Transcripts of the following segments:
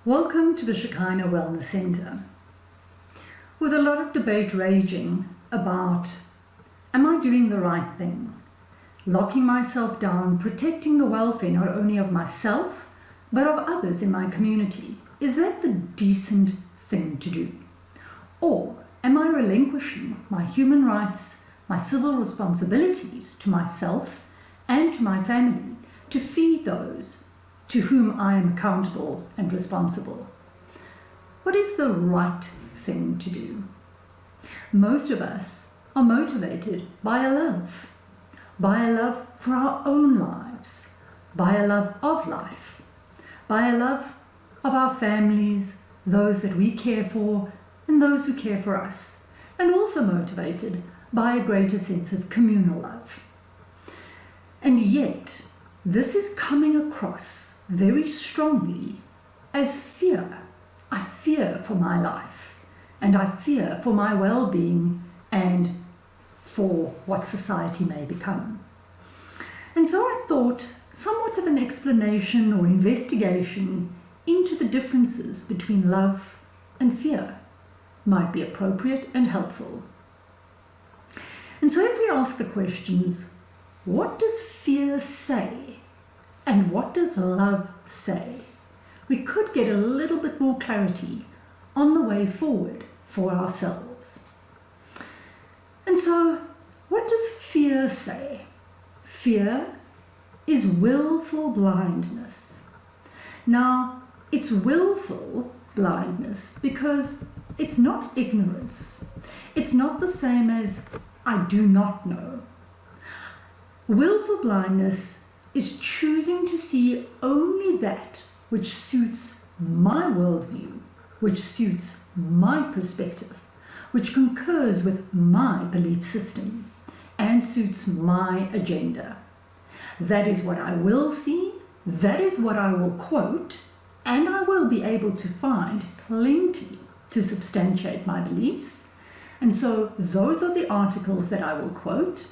Welcome to the Shekhinah Wellness Centre. With a lot of debate raging about, am I doing the right thing? Locking myself down, protecting the welfare not only of myself, but of others in my community. Is that the decent thing to do? Or am I relinquishing my human rights, my civil responsibilities to myself and to my family to feed those to whom I am accountable and responsible? What is the right thing to do? Most of us are motivated by a love for our own lives, by a love of life, by a love of our families, those that we care for and those who care for us, and also motivated by a greater sense of communal love. And yet, this is coming across very strongly as fear. I fear for my life, and I fear for my well-being and for what society may become. And so I thought somewhat of an explanation or investigation into the differences between love and fear might be appropriate and helpful. And so if we ask the questions, what does fear say? And what does love say? We could get a little bit more clarity on the way forward for ourselves. And so, what does fear say? Fear is willful blindness. Now, it's willful blindness because it's not ignorance. It's not the same as I do not know. Willful blindness is choosing to see only that which suits my worldview, which suits my perspective, which concurs with my belief system and suits my agenda. That is what I will see, that is what I will quote, and I will be able to find plenty to substantiate my beliefs. And so those are the articles that I will quote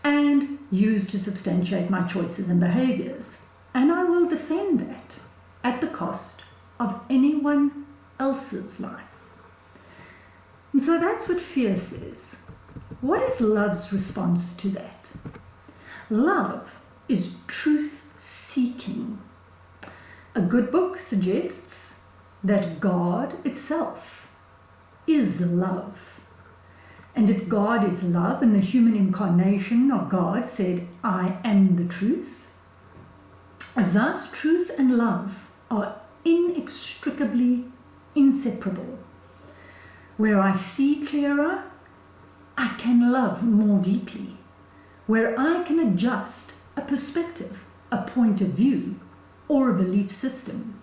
and use to substantiate my choices and behaviors. And I will defend that at the cost of anyone else's life. And so that's what fear says. What is love's response to that? Love is truth-seeking. A good book suggests that God itself is love. And if God is love and the human incarnation of God said, I am the truth, thus truth and love are inextricably inseparable. Where I see clearer, I can love more deeply. Where I can adjust a perspective, a point of view, or a belief system,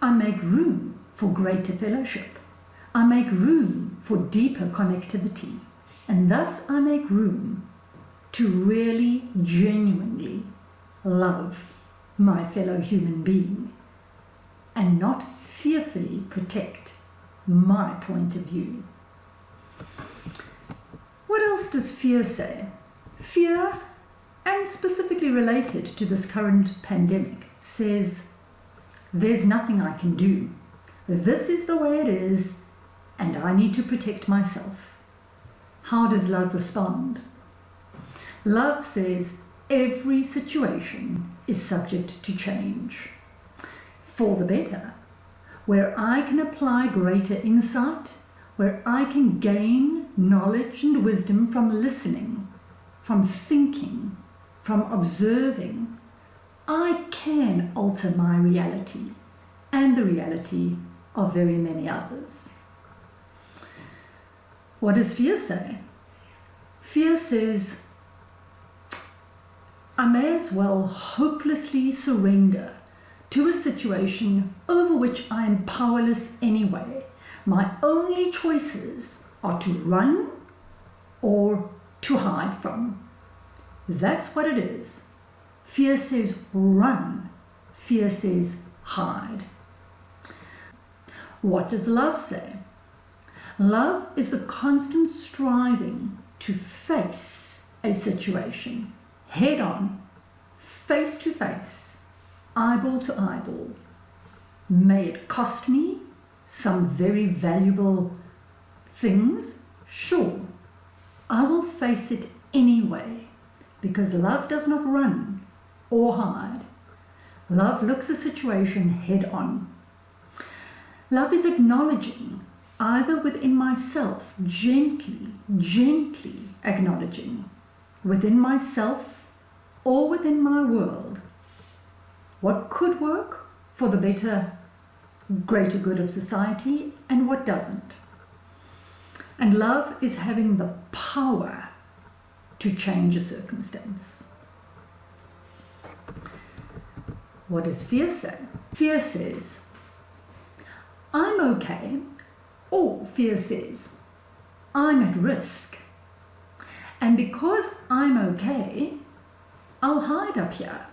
I make room for greater fellowship. I make room for deeper connectivity, and thus I make room to really, genuinely love my fellow human being and not fearfully protect my point of view. What else does fear say? Fear, and specifically related to this current pandemic, says, there's nothing I can do. This is the way it is, and I need to protect myself. How does love respond? Love says every situation is subject to change, for the better. Where I can apply greater insight, where I can gain knowledge and wisdom from listening, from thinking, from observing, I can alter my reality and the reality of very many others. What does fear say? Fear says, I may as well hopelessly surrender to a situation over which I am powerless anyway. My only choices are to run or to hide from. That's what it is. Fear says run. Fear says hide. What does love say? Love is the constant striving to face a situation head on, face to face, eyeball to eyeball, May it cost me some very valuable things? Sure, I will face it anyway, because love does not run or hide. Love looks a situation head on. Love is acknowledging, either within myself, gently acknowledging, within myself or within my world, what could work for the better, greater good of society and what doesn't. And love is having the power to change a circumstance. What does fear say? Fear says, I'm okay, or fear says, I'm at risk. And because I'm okay, I'll hide up here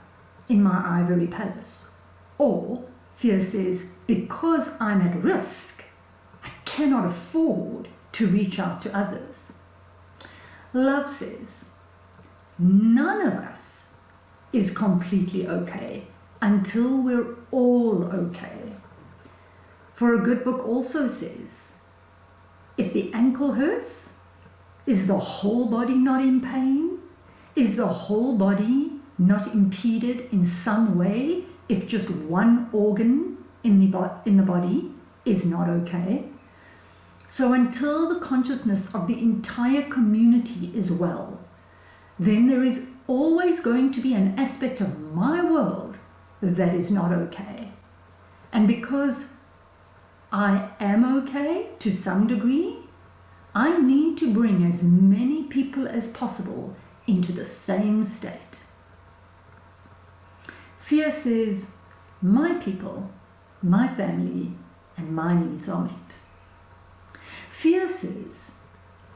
in my ivory palace. Or fear says, because I'm at risk, I cannot afford to reach out to others. Love says, none of us is completely okay until we're all okay. For a good book also says, if the ankle hurts, is the whole body not in pain? Is the whole body not impeded in some way if just one organ in the body is not okay? So until the consciousness of the entire community is well, then there is always going to be an aspect of my world that is not okay. And because I am okay to some degree, I need to bring as many people as possible into the same state. Fear says, my people, my family, and my needs are met. Fear says,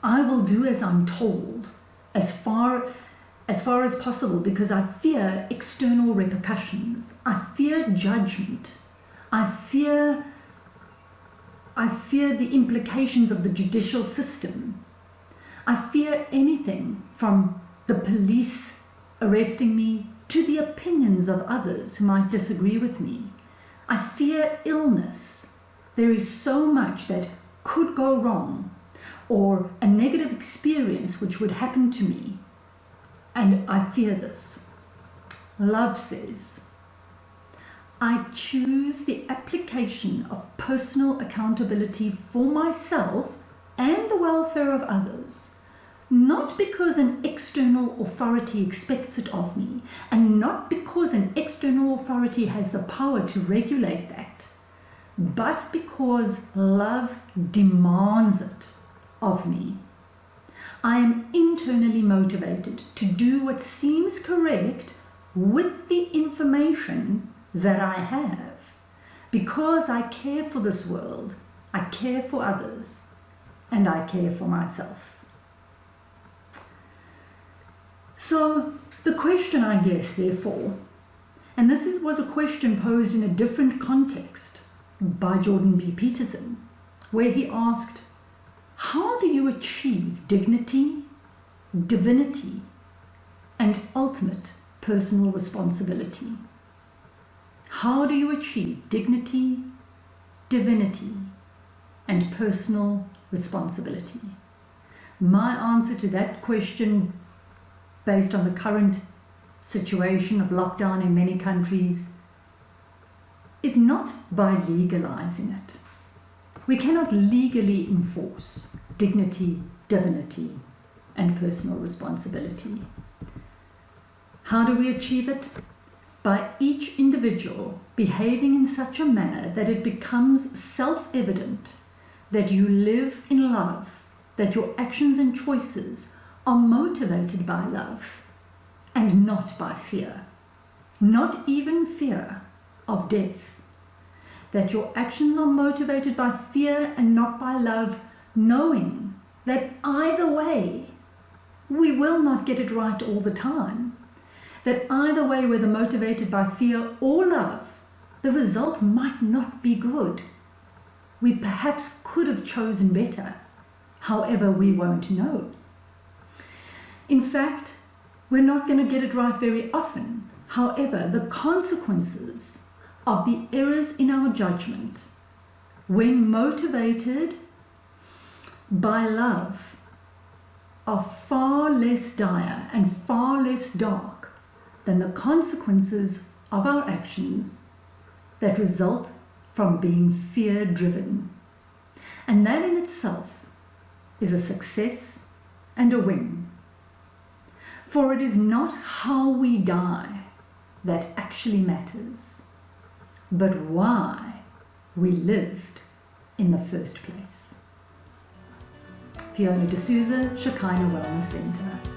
I will do as I'm told, as far as possible, because I fear external repercussions. I fear judgment. I fear the implications of the judicial system. I fear anything from the police arresting me to the opinions of others who might disagree with me. I fear illness. There is so much that could go wrong, or a negative experience which would happen to me, and I fear this. Love says, I choose the application of personal accountability for myself and the welfare of others, not because an external authority expects it of me, and not because an external authority has the power to regulate that, but because love demands it of me. I am internally motivated to do what seems correct with the information that I have, because I care for this world, I care for others, and I care for myself. So the question, I guess, therefore, and this was a question posed in a different context by Jordan B. Peterson, where he asked, how do you achieve dignity, divinity, and ultimate personal responsibility? How do you achieve dignity, divinity, and personal responsibility? My answer to that question, based on the current situation of lockdown in many countries, is not by legalizing it. We cannot legally enforce dignity, divinity, and personal responsibility. How do we achieve it? By each individual behaving in such a manner that it becomes self-evident that you live in love, that your actions and choices are motivated by love and not by fear, not even fear of death. That your actions are motivated by fear and not by love, knowing that either way we will not get it right all the time. That either way, whether motivated by fear or love, the result might not be good. We perhaps could have chosen better. However, we won't know. In fact, we're not going to get it right very often. However, the consequences of the errors in our judgment, when motivated by love, are far less dire and far less dark than the consequences of our actions that result from being fear-driven. And that in itself is a success and a win. For it is not how we die that actually matters, but why we lived in the first place. Fiona D'Souza, Shekhinah Wellness Centre.